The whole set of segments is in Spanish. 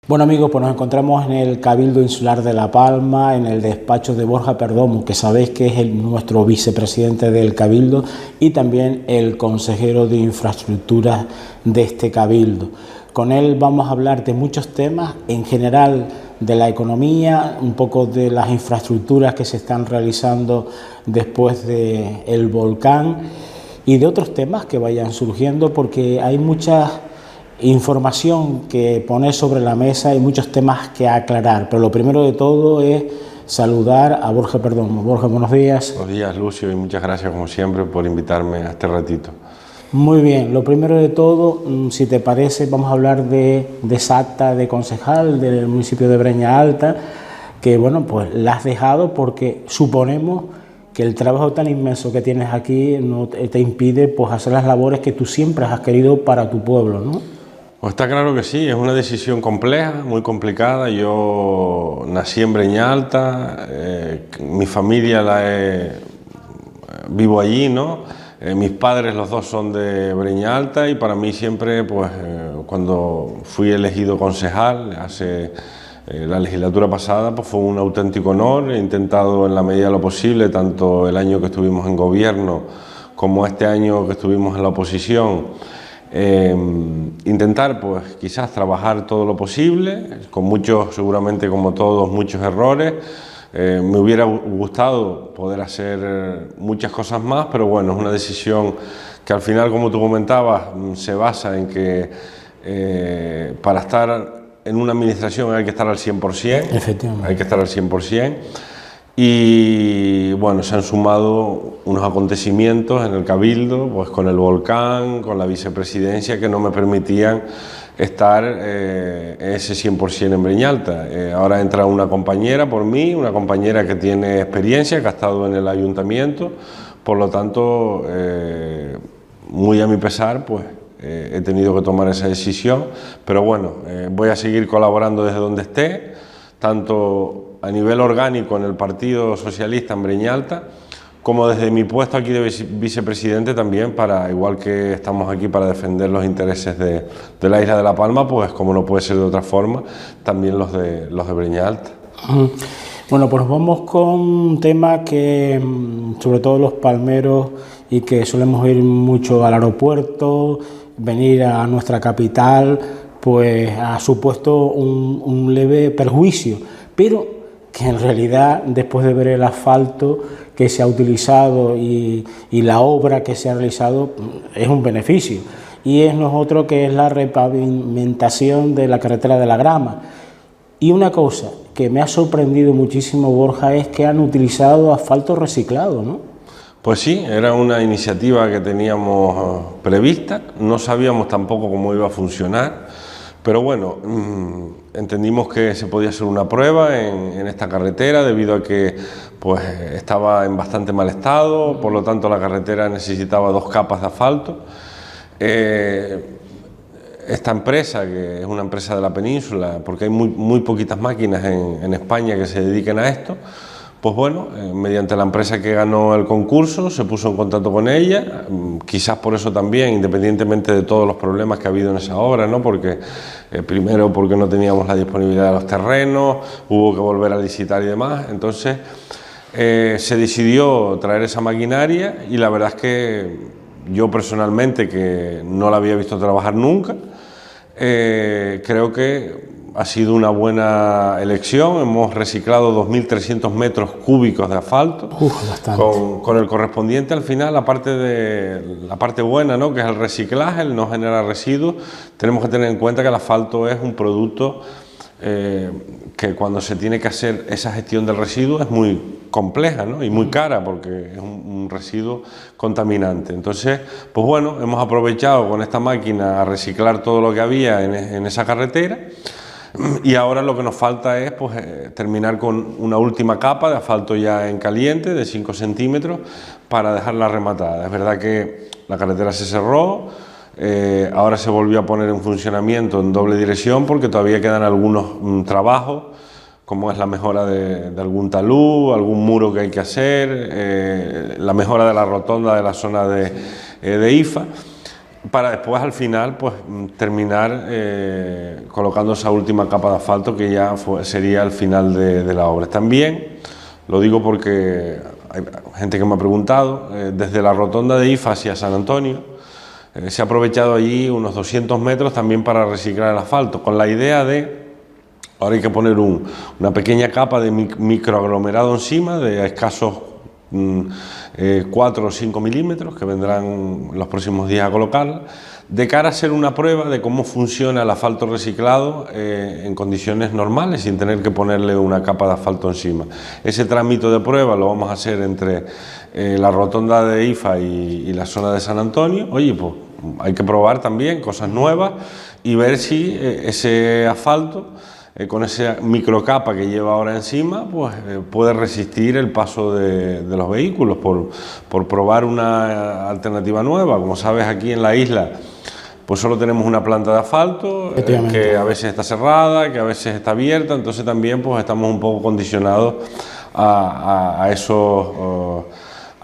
Bueno amigos, pues nos encontramos en el Cabildo Insular de La Palma, en el despacho de Borja Perdomo, que sabéis que es nuestro vicepresidente del Cabildo y también el consejero de infraestructuras de este Cabildo. Con él vamos a hablar de muchos temas, en general de la economía, un poco de las infraestructuras que se están realizando después del volcán y de otros temas que vayan surgiendo, porque hay muchas información que poner sobre la mesa y muchos temas que aclarar, pero lo primero de todo es saludar a Borja Perdomo. Borja, buenos días. Buenos días, Lucio, y muchas gracias como siempre por invitarme a este ratito. Muy bien, lo primero de todo, si te parece, vamos a hablar de esa acta de concejal del municipio de Breña Alta, que bueno, pues la has dejado porque suponemos que el trabajo tan inmenso que tienes aquí no te impide pues hacer las labores que tú siempre has querido para tu pueblo, ¿no? Pues está claro que sí, es una decisión compleja, muy complicada. Yo nací en Breña Alta, mi familia vivo allí, ¿no? Mis padres los dos son de Breña Alta y para mí siempre, pues cuando fui elegido concejal hace la legislatura pasada, pues fue un auténtico honor. He intentado en la medida de lo posible, tanto el año que estuvimos en gobierno como este año que estuvimos en la oposición, intentar pues quizás trabajar todo lo posible, con muchos, seguramente como todos, muchos errores. Me hubiera gustado poder hacer muchas cosas más, pero bueno, es una decisión que al final, como tú comentabas, se basa en que para estar en una administración hay que estar al 100%, efectivamente, hay que estar al 100%. Y bueno, se han sumado unos acontecimientos en el Cabildo, pues con el volcán, con la vicepresidencia, que no me permitían estar ese 100% en Breña Alta. Ahora entra una compañera por mí, una compañera que tiene experiencia, que ha estado en el ayuntamiento, por lo tanto, muy a mi pesar, pues he tenido que tomar esa decisión, pero bueno, voy a seguir colaborando desde donde esté, tanto a nivel orgánico en el Partido Socialista en Breña Alta, como desde mi puesto aquí de vicepresidente también, igual que estamos aquí para defender los intereses de la isla de La Palma, pues como no puede ser de otra forma, también los de Breña Alta. Bueno, pues vamos con un tema que sobre todo los palmeros y que solemos ir mucho al aeropuerto, venir a nuestra capital, pues ha supuesto un leve perjuicio, pero que en realidad después de ver el asfalto que se ha utilizado y la obra que se ha realizado es un beneficio, y no es otro que es la repavimentación de la carretera de la Grama. Y una cosa que me ha sorprendido muchísimo, Borja, es que han utilizado asfalto reciclado, ¿no? Pues sí, era una iniciativa que teníamos prevista, no sabíamos tampoco cómo iba a funcionar, pero bueno, entendimos que se podía hacer una prueba en esta carretera debido a que pues, estaba en bastante mal estado, por lo tanto la carretera necesitaba 2 capas de asfalto. Esta empresa, que es una empresa de la península, porque hay muy poquitas máquinas en España que se dediquen a esto, pues bueno, mediante la empresa que ganó el concurso se puso en contacto con ella, quizás por eso también, independientemente de todos los problemas que ha habido en esa obra, ¿no? Porque primero porque no teníamos la disponibilidad de los terrenos, hubo que volver a licitar y demás, entonces se decidió traer esa maquinaria y la verdad es que yo personalmente, que no la había visto trabajar nunca, creo que ha sido una buena elección. Hemos reciclado 2.300 metros cúbicos de asfalto, con el correspondiente al final, la parte buena, ¿no? Que es el reciclaje, el no generar residuos. Tenemos que tener en cuenta que el asfalto es un producto que cuando se tiene que hacer esa gestión del residuo es muy compleja, ¿no? Y muy cara, porque es un residuo contaminante. Entonces, pues bueno, hemos aprovechado con esta máquina a reciclar todo lo que había en esa carretera. Y ahora lo que nos falta es pues, terminar con una última capa de asfalto ya en caliente de 5 centímetros para dejarla rematada. Es verdad que la carretera se cerró, ahora se volvió a poner en funcionamiento en doble dirección porque todavía quedan algunos trabajos, como es la mejora de algún talud, algún muro que hay que hacer, la mejora de la rotonda de la zona de IFA, para después al final pues terminar colocando esa última capa de asfalto que ya sería el final de la obra. También lo digo porque hay gente que me ha preguntado, desde la rotonda de IFA hacia San Antonio se ha aprovechado allí unos 200 metros también para reciclar el asfalto, con la idea de, ahora hay que poner una pequeña capa de microaglomerado encima de escasos 4 o 5 milímetros que vendrán los próximos días a colocarla, de cara a hacer una prueba de cómo funciona el asfalto reciclado en condiciones normales, sin tener que ponerle una capa de asfalto encima. Ese trámite de prueba lo vamos a hacer entre la rotonda de IFA y la zona de San Antonio. Oye, pues hay que probar también cosas nuevas y ver si ese asfalto, con esa microcapa que lleva ahora encima, pues puede resistir el paso de los vehículos, por probar una alternativa nueva. Como sabes, aquí en la isla pues solo tenemos una planta de asfalto, que a veces está cerrada, que a veces está abierta, entonces también pues estamos un poco condicionados a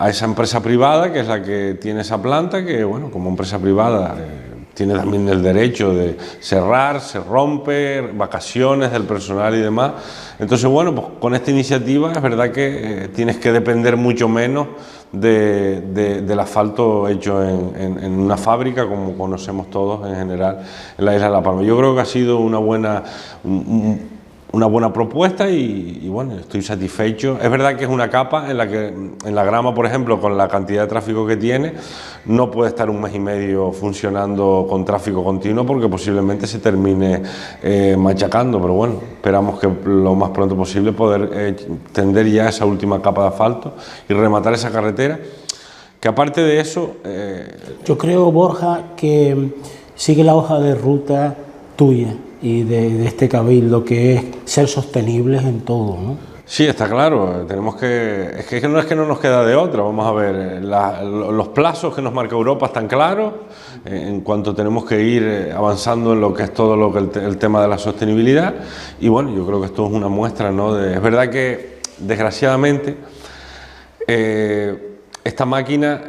esa empresa privada, que es la que tiene esa planta, que bueno, como empresa privada tiene también el derecho de cerrar, se rompe, vacaciones del personal y demás. Entonces, bueno, pues con esta iniciativa es verdad que tienes que depender mucho menos del asfalto hecho en una fábrica, como conocemos todos en general en la isla de La Palma. Yo creo que ha sido una buena propuesta y bueno, estoy satisfecho. Es verdad que es una capa en la que en la grama, por ejemplo, con la cantidad de tráfico que tiene, no puede estar un mes y medio funcionando con tráfico continuo porque posiblemente se termine machacando, pero bueno, esperamos que lo más pronto posible poder tender ya esa última capa de asfalto y rematar esa carretera, que aparte de eso... Yo creo, Borja, que sigue la hoja de ruta tuya y de este cabildo, que es ser sostenibles en todo, ¿no? Sí, está claro, tenemos es que no nos queda de otra. Vamos a ver, los plazos que nos marca Europa están claros, en cuanto tenemos que ir avanzando en lo que es todo el tema de la sostenibilidad, y bueno, yo creo que esto es una muestra, ¿no? Es verdad que, desgraciadamente, esta máquina,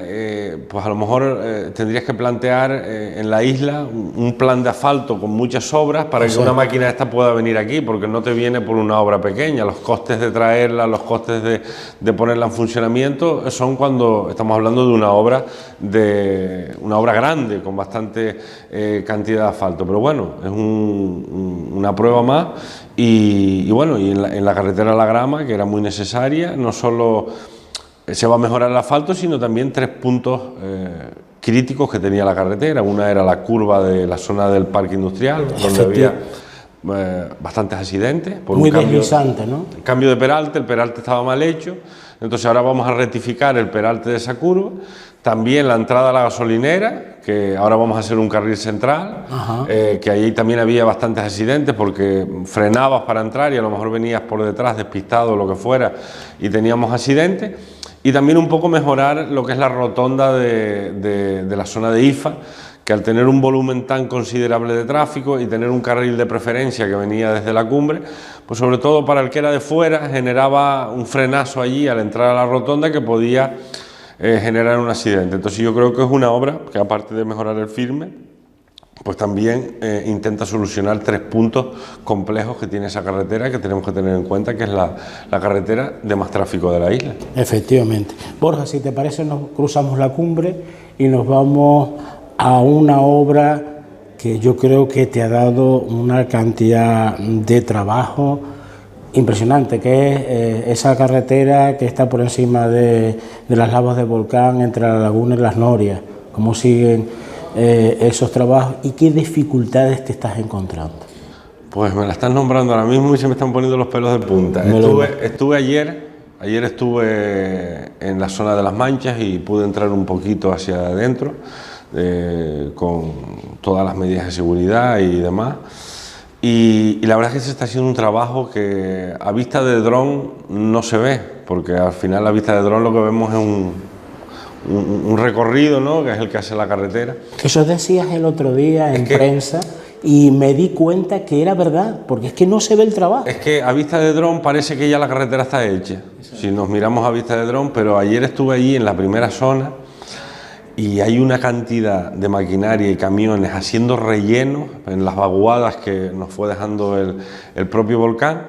pues a lo mejor tendrías que plantear en la isla un plan de asfalto con muchas obras para que una máquina esta pueda venir aquí, porque no te viene por una obra pequeña. Los costes de traerla, los costes de ponerla en funcionamiento son cuando estamos hablando de una obra grande, con bastante cantidad de asfalto. Pero bueno, es una prueba más y bueno, y en la carretera La Grama, que era muy necesaria, no solo se va a mejorar el asfalto, sino también 3 puntos críticos que tenía la carretera. Una era la curva de la zona del parque industrial, donde había bastantes accidentes. Muy deslizante, ¿no? El cambio de peralte, el peralte estaba mal hecho, entonces ahora vamos a rectificar el peralte de esa curva. También la entrada a la gasolinera, que ahora vamos a hacer un carril central, que allí también había bastantes accidentes porque frenabas para entrar y a lo mejor venías por detrás despistado o lo que fuera y teníamos accidentes. Y también un poco mejorar lo que es la rotonda de la zona de IFA, que al tener un volumen tan considerable de tráfico y tener un carril de preferencia que venía desde la cumbre, pues sobre todo para el que era de fuera generaba un frenazo allí al entrar a la rotonda que podía generar un accidente. Entonces yo creo que es una obra que, aparte de mejorar el firme, pues también intenta solucionar 3 puntos complejos que tiene esa carretera, que tenemos que tener en cuenta, que es la carretera de más tráfico de la isla. Efectivamente. Borja, si te parece, nos cruzamos la cumbre y nos vamos a una obra que yo creo que te ha dado una cantidad de trabajo impresionante, que es esa carretera que está por encima de las lavas del volcán, entre la laguna y las Norias. ¿Cómo siguen esos trabajos y qué dificultades te estás encontrando? Pues me la están nombrando ahora mismo y se me están poniendo los pelos de punta. Estuve ayer estuve en la zona de Las Manchas y pude entrar un poquito hacia adentro con todas las medidas de seguridad y demás. Y la verdad es que se está haciendo un trabajo que a vista de dron no se ve, porque al final a vista de dron lo que vemos es un recorrido, ¿no?, que es el que hace la carretera. Eso decías el otro día en prensa y me di cuenta que era verdad, porque es que no se ve el trabajo. Es que a vista de dron parece que ya la carretera está hecha, si nos miramos a vista de dron, pero ayer estuve allí en la primera zona y hay una cantidad de maquinaria y camiones haciendo relleno en las vaguadas que nos fue dejando el propio volcán.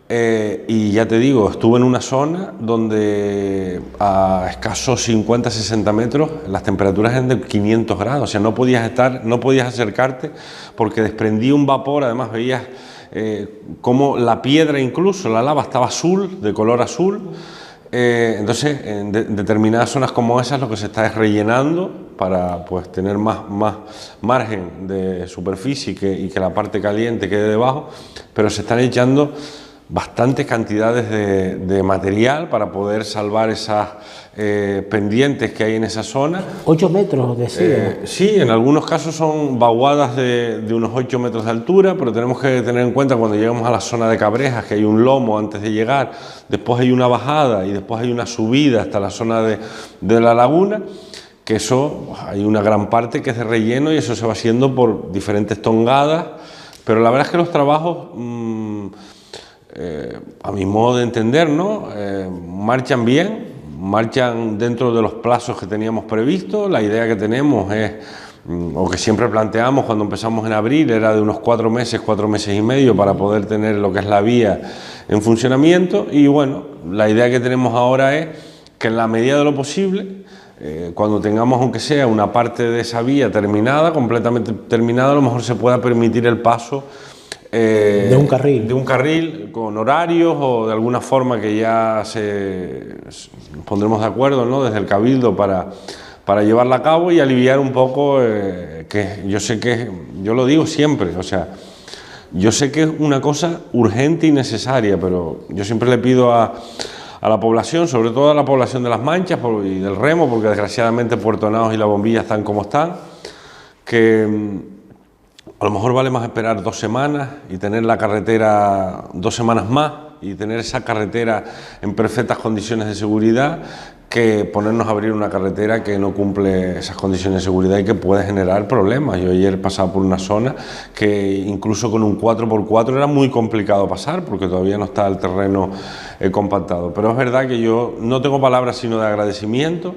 Y ya te digo, estuve en una zona donde a escasos 50-60 metros las temperaturas eran de 500 grados, o sea, no podías acercarte porque desprendía un vapor. Además veías cómo la piedra, incluso la lava, estaba azul, de color azul. Entonces, en determinadas zonas como esas lo que se está es rellenando para, pues, tener más margen de superficie y que la parte caliente quede debajo, pero se están echando bastantes cantidades de material para poder salvar esas pendientes que hay en esa zona. 8 metros, decía. Sí, en algunos casos son vaguadas de unos 8 metros de altura, pero tenemos que tener en cuenta cuando llegamos a la zona de Cabrejas que hay un lomo antes de llegar, después hay una bajada y después hay una subida hasta la zona de la laguna, que eso hay una gran parte que es de relleno y eso se va haciendo por diferentes tongadas, pero la verdad es que los trabajos, a mi modo de entender, ¿no?, marchan bien, marchan dentro de los plazos que teníamos previstos. La idea que tenemos es, o que siempre planteamos cuando empezamos en abril, era de unos 4 meses y medio para poder tener lo que es la vía en funcionamiento. Y bueno, la idea que tenemos ahora es que en la medida de lo posible, cuando tengamos aunque sea una parte de esa vía terminada, completamente terminada, a lo mejor se pueda permitir el paso de un carril con horarios o de alguna forma que ya nos pondremos de acuerdo, ¿no?, desde el Cabildo para llevarla a cabo y aliviar un poco, que yo sé que, yo lo digo siempre, o sea, yo sé que es una cosa urgente y necesaria, pero yo siempre le pido a la población, sobre todo a la población de Las Manchas y del Remo, porque desgraciadamente Puerto Naos y La Bombilla están como están, que a lo mejor vale más esperar 2 semanas y tener la carretera 2 semanas más y tener esa carretera en perfectas condiciones de seguridad que ponernos a abrir una carretera que no cumple esas condiciones de seguridad y que puede generar problemas. Yo ayer pasaba por una zona que incluso con un 4x4 era muy complicado pasar porque todavía no está el terreno compactado. Pero es verdad que yo no tengo palabras sino de agradecimiento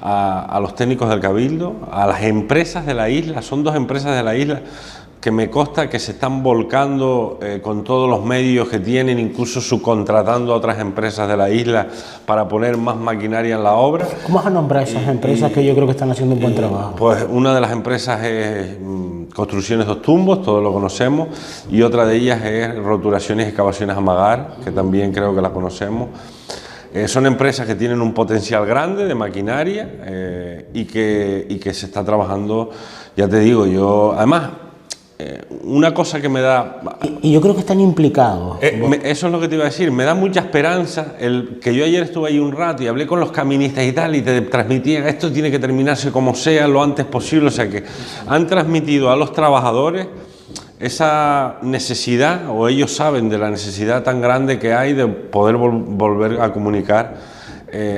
a los técnicos del Cabildo, a las empresas de la isla. Son 2 empresas de la isla que me consta que se están volcando con todos los medios que tienen, incluso subcontratando a otras empresas de la isla para poner más maquinaria en la obra. ¿Cómo vas a nombrar esas empresas que yo creo que están haciendo un buen trabajo? Pues una de las empresas es Construcciones Dos Tumbos, todos lo conocemos, y otra de ellas es Roturaciones y Excavaciones Amagar, que también creo que la conocemos. Son empresas que tienen un potencial grande de maquinaria y que se está trabajando, ya te digo, además, una cosa que me da... Y yo creo que están implicados. Eso es lo que te iba a decir, me da mucha esperanza que yo ayer estuve ahí un rato y hablé con los caministas y tal y te transmitían, esto tiene que terminarse como sea, lo antes posible, o sea que han transmitido a los trabajadores esa necesidad, o ellos saben de la necesidad tan grande que hay de poder volver a comunicar,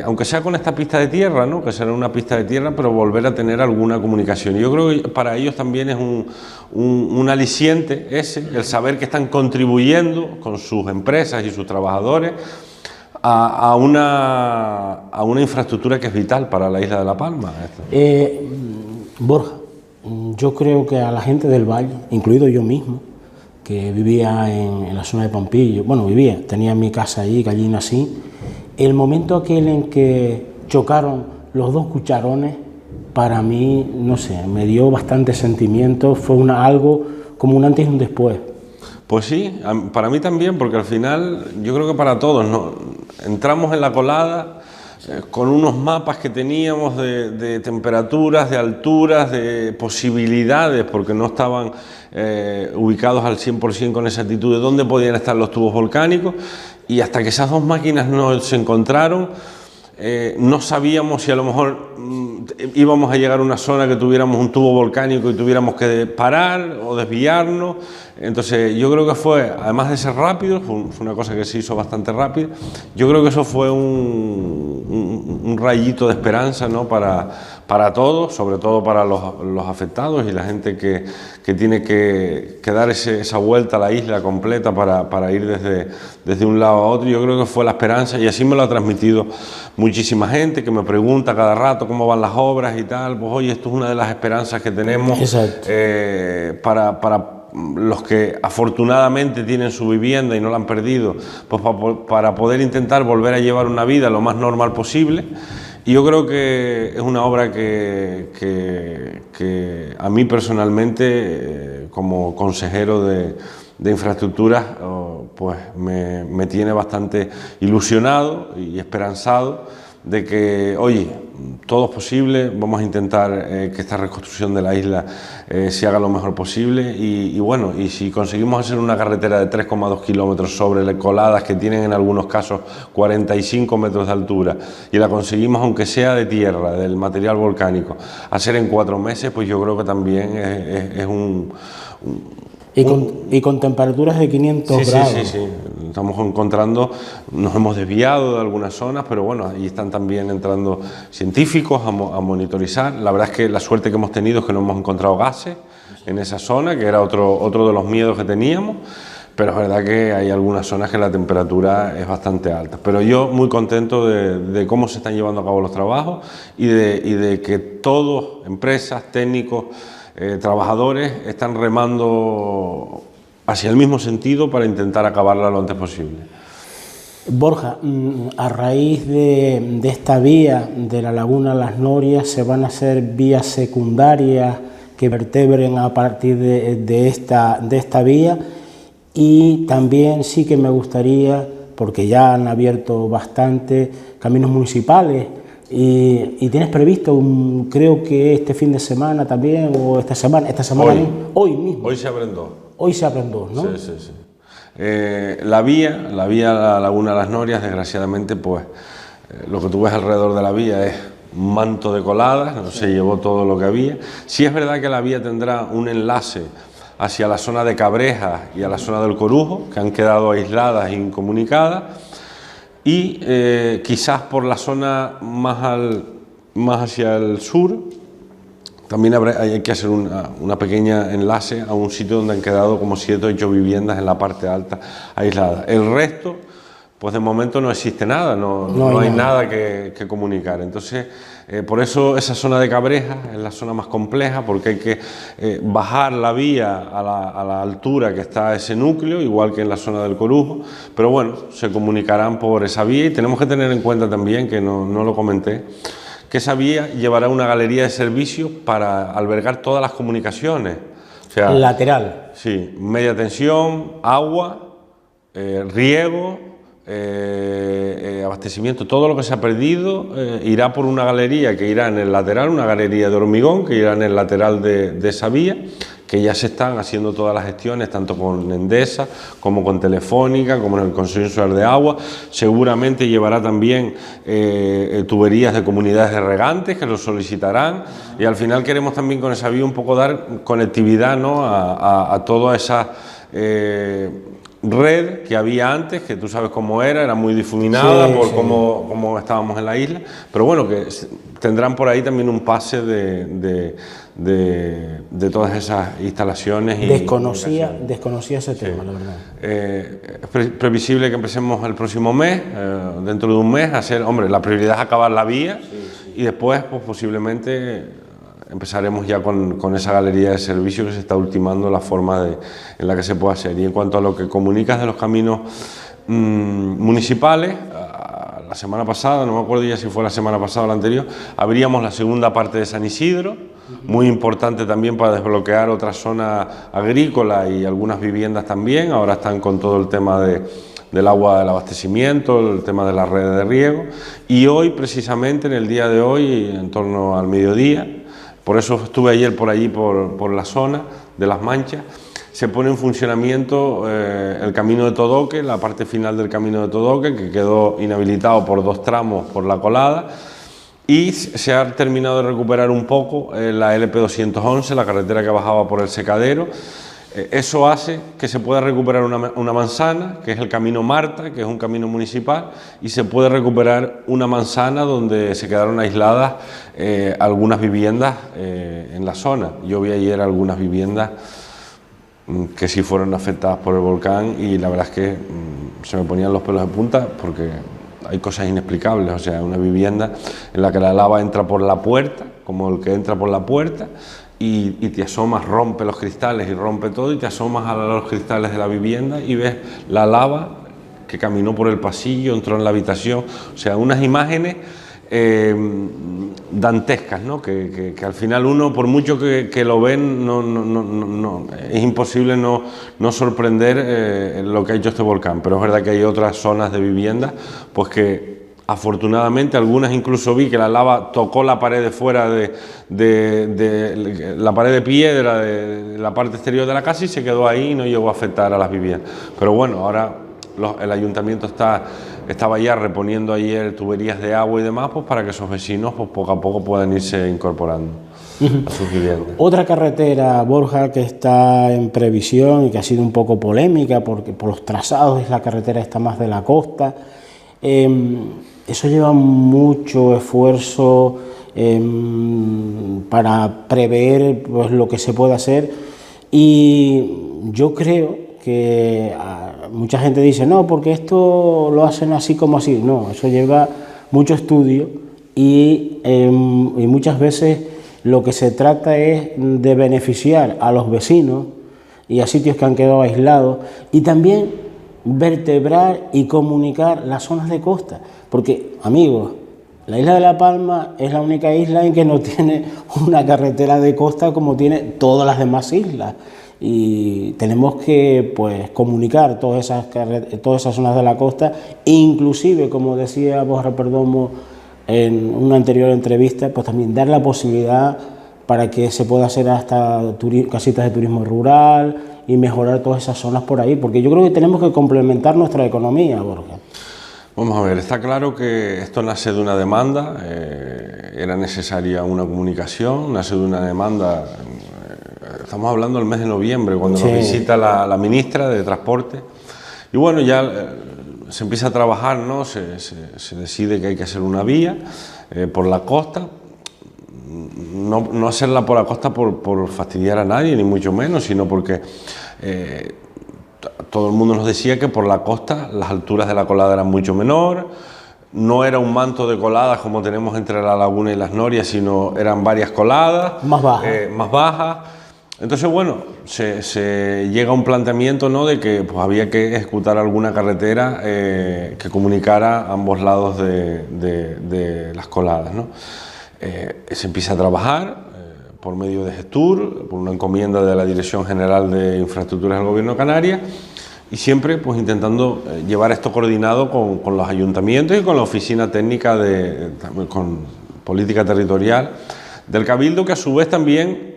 aunque sea con esta pista de tierra, ¿no?, que será una pista de tierra, pero volver a tener alguna comunicación. Yo creo que para ellos también es un aliciente el saber que están contribuyendo con sus empresas y sus trabajadores a una infraestructura que es vital para la isla de La Palma. Borja, yo creo que a la gente del valle, incluido yo mismo, que vivía en la zona de Pampillo, bueno, tenía mi casa allí, que allí nací, el momento aquel en que chocaron los 2 cucharones, para mí, no sé, me dio bastante sentimiento, fue algo como un antes y un después. Pues sí, para mí también, porque al final, yo creo que para todos, ¿no?, entramos en la colada con unos mapas que teníamos de temperaturas, de alturas, de posibilidades, porque no estaban ubicados al 100% con esa actitud de dónde podían estar los tubos volcánicos, y hasta que esas 2 máquinas no se encontraron, no sabíamos si a lo mejor íbamos a llegar a una zona que tuviéramos un tubo volcánico y tuviéramos que parar o desviarnos. Entonces yo creo que fue, además de ser rápido, fue una cosa que se hizo bastante rápida, yo creo que eso fue un un rayito de esperanza, ¿no? Para todos, sobre todo para los afectados y la gente que tiene que dar esa vuelta a la isla completa para ir desde un lado a otro. Yo creo que fue la esperanza, y así me lo ha transmitido muchísima gente que me pregunta cada rato cómo van las obras y tal. Pues oye, esto es una de las esperanzas que tenemos para los que afortunadamente tienen su vivienda y no la han perdido, pues para poder intentar volver a llevar una vida lo más normal posible. Y yo creo que es una obra que a mí personalmente, como consejero de infraestructuras, pues me tiene bastante ilusionado y esperanzado de que, oye, todo es posible. Vamos a intentar que esta reconstrucción de la isla se haga lo mejor posible y bueno, y si conseguimos hacer una carretera de 3,2 kilómetros sobre coladas que tienen en algunos casos 45 metros de altura, y la conseguimos, aunque sea de tierra, del material volcánico, hacer en 4 meses, pues yo creo que también es y con temperaturas de 500 grados. Sí. Estamos encontrando, nos hemos desviado de algunas zonas, pero bueno, ahí están también entrando científicos a monitorizar. La verdad es que la suerte que hemos tenido es que no hemos encontrado gases en esa zona, que era otro de los miedos que teníamos, pero es verdad que hay algunas zonas que la temperatura es bastante alta. Pero yo muy contento de cómo se están llevando a cabo los trabajos y de que todos, empresas, técnicos, trabajadores, están remando hacia el mismo sentido para intentar acabarla lo antes posible. Borja, a raíz de esta vía de la laguna Las Norias, se van a hacer vías secundarias que vertebren a partir de esta vía, y también sí que me gustaría, porque ya han abierto bastante caminos municipales, y tienes previsto, creo que este fin de semana también, o esta semana hoy mismo. Hoy se abren dos. Hoy se abren dos, ¿no? Sí. La vía la laguna Las Norias, desgraciadamente, pues lo que tú ves alrededor de la vía es un manto de coladas, no se llevó todo lo que había. Sí es verdad que la vía tendrá un enlace hacia la zona de Cabrejas y a la zona del Corujo, que han quedado aisladas e incomunicadas, y quizás por la zona más hacia el sur también hay que hacer una pequeña enlace a un sitio donde han quedado como 7 o 8 viviendas en la parte alta aisladas. El resto, pues de momento no existe nada, no hay nada que comunicar. Entonces, por eso esa zona de Cabrejas es la zona más compleja, porque hay que bajar la vía a la altura que está ese núcleo, igual que en la zona del Corujo, pero bueno, se comunicarán por esa vía. Y tenemos que tener en cuenta también, que no lo comenté, que esa vía llevará una galería de servicios para albergar todas las comunicaciones. O sea, lateral. Sí, media tensión, agua, riego, abastecimiento, todo lo que se ha perdido irá por una galería que irá en el lateral, una galería de hormigón que irá en el lateral de esa vía, que ya se están haciendo todas las gestiones, tanto con Endesa como con Telefónica, como en el Consejo Insular de Agua. Seguramente llevará también tuberías de comunidades de regantes que lo solicitarán, y al final queremos también con esa vía un poco dar conectividad, ¿no?, a toda esa red que había antes, que tú sabes cómo era muy difuminada por cómo estábamos en la isla, pero bueno, que tendrán por ahí también un pase de todas esas instalaciones. Desconocía ese tema, la verdad. Es previsible que empecemos el próximo mes, dentro de un mes, a hacer, hombre, la prioridad es acabar la vía, y después, pues posiblemente empezaremos ya con esa galería de servicios que se está ultimando la forma en la que se puede hacer. Y en cuanto a lo que comunicas de los caminos municipales, la semana pasada, no me acuerdo ya si fue la semana pasada o la anterior, abríamos la segunda parte de San Isidro, muy importante también para desbloquear otra zona agrícola y algunas viviendas también. Ahora están con todo el tema del agua, del abastecimiento, el tema de las redes de riego, y hoy, precisamente en el día de hoy, en torno al mediodía, por eso estuve ayer por allí, por la zona de Las Manchas, se pone en funcionamiento el camino de Todoque, la parte final del camino de Todoque, que quedó inhabilitado por 2 tramos por la colada, y se ha terminado de recuperar un poco la LP 211, la carretera que bajaba por el secadero, Eso hace que se pueda recuperar una manzana, que es el Camino Marta, que es un camino municipal, y se puede recuperar una manzana donde se quedaron aisladas algunas viviendas en la zona. Yo vi ayer algunas viviendas que sí fueron afectadas por el volcán y la verdad es que se me ponían los pelos de punta porque hay cosas inexplicables. O sea, una vivienda en la que la lava entra por la puerta, como el que entra por la puerta, y te asomas, rompe los cristales y rompe todo, y te asomas a los cristales de la vivienda y ves la lava que caminó por el pasillo, entró en la habitación. O sea, unas imágenes dantescas, ¿no? Que al final uno, por mucho que lo ven, no, es imposible no sorprender lo que ha hecho este volcán. Pero es verdad que hay otras zonas de vivienda, pues que afortunadamente algunas incluso vi que la lava tocó la pared de fuera de la pared de piedra de la parte exterior de la casa y se quedó ahí y no llegó a afectar a las viviendas. Pero bueno, ahora el ayuntamiento estaba ya reponiendo ayer tuberías de agua y demás, pues para que esos vecinos pues poco a poco puedan irse incorporando a sus viviendas. Otra carretera, Borja, que está en previsión y que ha sido un poco polémica porque por los trazados es la carretera esta más de la costa. Eso lleva mucho esfuerzo para prever pues, lo que se puede hacer, y yo creo que mucha gente dice no, porque esto lo hacen así como así. No, eso lleva mucho estudio y muchas veces lo que se trata es de beneficiar a los vecinos y a sitios que han quedado aislados, y también vertebrar y comunicar las zonas de costa, porque amigos, la isla de La Palma es la única isla en que no tiene una carretera de costa como tiene todas las demás islas, y tenemos que pues comunicar todas esas zonas de la costa, inclusive, como decía Borja Perdomo en una anterior entrevista, pues también dar la posibilidad para que se pueda hacer hasta casitas de turismo rural y mejorar todas esas zonas por ahí, porque yo creo que tenemos que complementar nuestra economía, Borja. Vamos a ver, está claro que esto nace de una demanda, era necesaria una comunicación, nace de una demanda, estamos hablando del mes de noviembre, cuando nos visita la ministra de Transporte, y bueno, ya se empieza a trabajar, ¿no? Se decide que hay que hacer una vía por la costa. No hacerla por la costa por fastidiar a nadie, ni mucho menos, sino porque todo el mundo nos decía que por la costa las alturas de la colada eran mucho menor, no era un manto de coladas como tenemos entre la Laguna y las Norias, sino eran varias coladas más bajas. Entonces, bueno, se llega a un planteamiento, ¿no?, de que pues, había que ejecutar alguna carretera que comunicara ambos lados de las coladas, ¿no? Se empieza a trabajar por medio de Gestur, por una encomienda de la Dirección General de Infraestructuras del Gobierno de Canarias, y siempre pues intentando llevar esto coordinado con los ayuntamientos y con la oficina técnica con política territorial del Cabildo, que a su vez también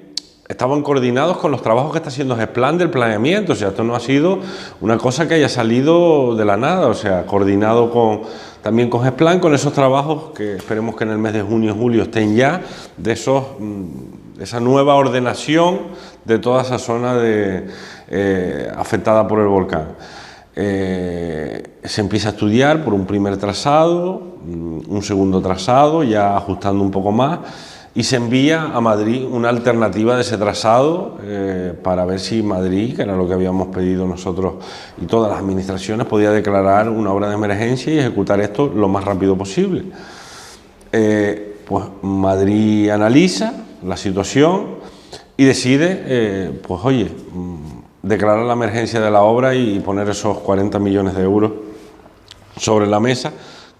estaban coordinados con los trabajos que está haciendo GESPLAN del planeamiento. O sea, esto no ha sido una cosa que haya salido de la nada, o sea, coordinado también con GESPLAN, con esos trabajos que esperemos que en el mes de junio y julio estén ya, de esa nueva ordenación de toda esa zona afectada por el volcán. Se empieza a estudiar por un primer trazado, un segundo trazado, ya ajustando un poco más, y se envía a Madrid una alternativa de ese trazado para ver si Madrid, que era lo que habíamos pedido nosotros y todas las administraciones, podía declarar una obra de emergencia y ejecutar esto lo más rápido posible. Pues Madrid analiza la situación y decide, pues oye, declarar la emergencia de la obra y poner esos 40 millones de euros sobre la mesa,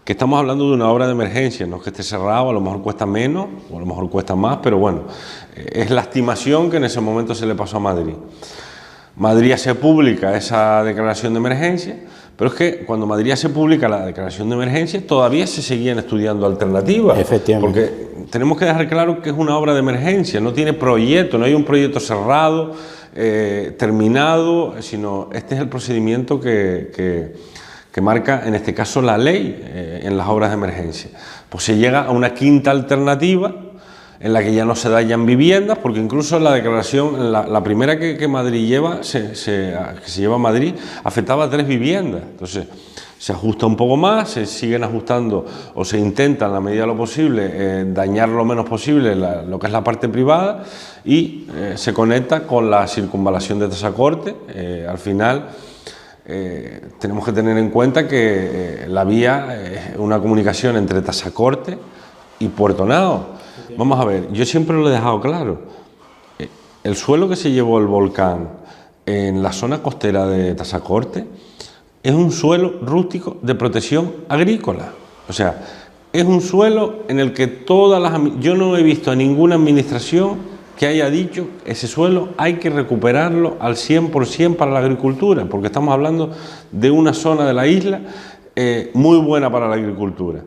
que estamos hablando de una obra de emergencia, no es que esté cerrado, a lo mejor cuesta menos o a lo mejor cuesta más, pero bueno, es la estimación que en ese momento se le pasó a Madrid. Madrid hace pública esa declaración de emergencia, pero es que cuando Madrid hace pública la declaración de emergencia todavía se seguían estudiando alternativas. Efectivamente. Porque tenemos que dejar claro que es una obra de emergencia, no tiene proyecto, no hay un proyecto cerrado, terminado, sino este es el procedimiento que marca en este caso la ley en las obras de emergencia. Pues se llega a una quinta alternativa en la que ya no se dañan viviendas, porque incluso la declaración, la primera que Madrid lleva, que se lleva a Madrid, afectaba a 3 viviendas. Entonces, se ajusta un poco más, se siguen ajustando o se intenta en la medida de lo posible dañar lo menos posible lo que es la parte privada y se conecta con la circunvalación de Tasacorte. Al final tenemos que tener en cuenta que la vía es una comunicación entre Tasacorte y Puerto Nao. Vamos a ver, yo siempre lo he dejado claro, el suelo que se llevó el volcán en la zona costera de Tasacorte es un suelo rústico de protección agrícola. O sea, es un suelo en el que yo no he visto a ninguna administración que haya dicho ese suelo hay que recuperarlo al 100% para la agricultura, porque estamos hablando de una zona de la isla muy buena para la agricultura.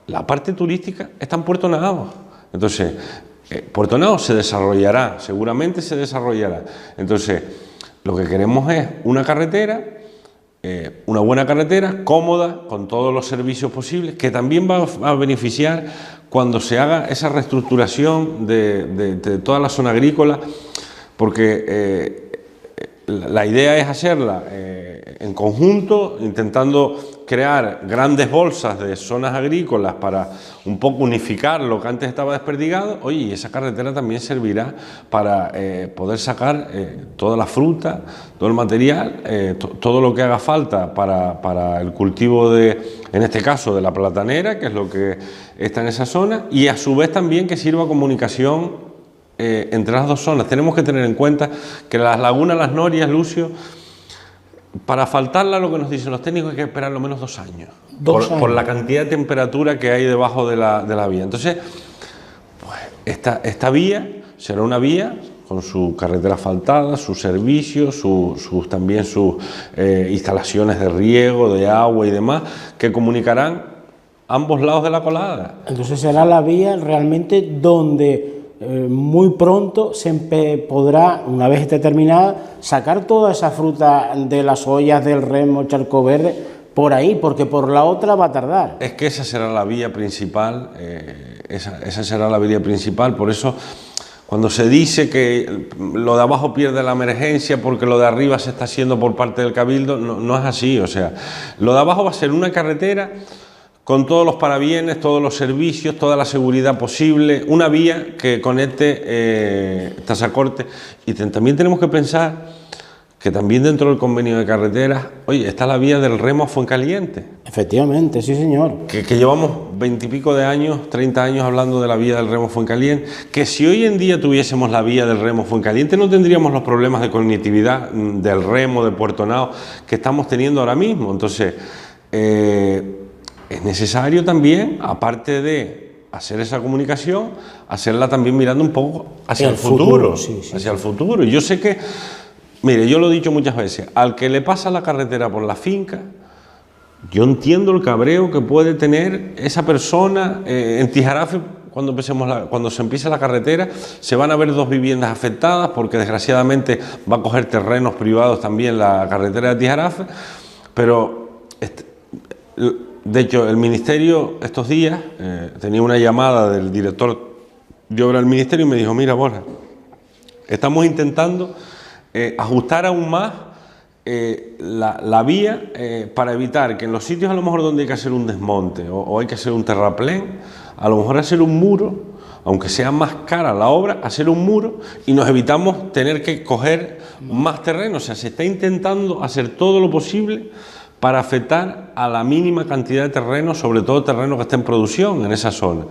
La parte turística está en Puerto Nao. Entonces, Puerto Nao se desarrollará, seguramente se desarrollará. Entonces, lo que queremos es una carretera, una buena carretera, cómoda, con todos los servicios posibles, que también va a beneficiar cuando se haga esa reestructuración de toda la zona agrícola, porque la idea es hacerla en conjunto, intentando crear grandes bolsas de zonas agrícolas para un poco unificar lo que antes estaba desperdigado. Oye, y esa carretera también servirá para poder sacar toda la fruta, todo el material, todo lo que haga falta para el cultivo en este caso, de la platanera, que es lo que está en esa zona, y a su vez también que sirva comunicación entre las dos zonas. Tenemos que tener en cuenta que las lagunas Las Norias, Lucio, para asfaltarla, lo que nos dicen los técnicos, hay que esperar lo menos 2 años. Por la cantidad de temperatura que hay debajo de la vía. Entonces, pues, esta vía será una vía con su carretera asfaltada, sus servicios, también sus instalaciones de riego, de agua y demás, que comunicarán ambos lados de la colada. Entonces será la vía realmente donde muy pronto se podrá, una vez esté terminada, sacar toda esa fruta de las ollas del Remo, Charco Verde, por ahí, porque por la otra va a tardar. Es que esa será la vía principal, esa será la vía principal. Por eso, cuando se dice que lo de abajo pierde la emergencia porque lo de arriba se está haciendo por parte del Cabildo, no es así. O sea, lo de abajo va a ser una carretera con todos los parabienes, todos los servicios, toda la seguridad posible, una vía que conecte Tasacorte. Y también tenemos que pensar que también dentro del convenio de carreteras, oye, está la vía del Remo a Fuencaliente. Efectivamente, sí señor. Que llevamos 20 y pico de años, 30 años hablando de la vía del Remo a Fuencaliente, que si hoy en día tuviésemos la vía del Remo a Fuencaliente no tendríamos los problemas de conectividad del Remo, de Puerto Nao, que estamos teniendo ahora mismo. Entonces, es necesario también, aparte de hacer esa comunicación, hacerla también mirando un poco hacia el futuro. Hacia el futuro. Y yo sé que, mire, yo lo he dicho muchas veces, al que le pasa la carretera por la finca, yo entiendo el cabreo que puede tener esa persona en Tijarafe. Cuando se empiece la carretera, se van a ver 2 viviendas afectadas, porque desgraciadamente va a coger terrenos privados también la carretera de Tijarafe, pero de hecho, el Ministerio estos días tenía una llamada del director de obra del Ministerio y me dijo: mira, Borja, estamos intentando ajustar aún más la vía para evitar que en los sitios a lo mejor donde hay que hacer un desmonte o hay que hacer un terraplén, a lo mejor hacer un muro, aunque sea más cara la obra, hacer un muro, y nos evitamos tener que coger más terreno. O sea, se está intentando hacer todo lo posible para afectar a la mínima cantidad de terreno, sobre todo terreno que esté en producción en esa zona.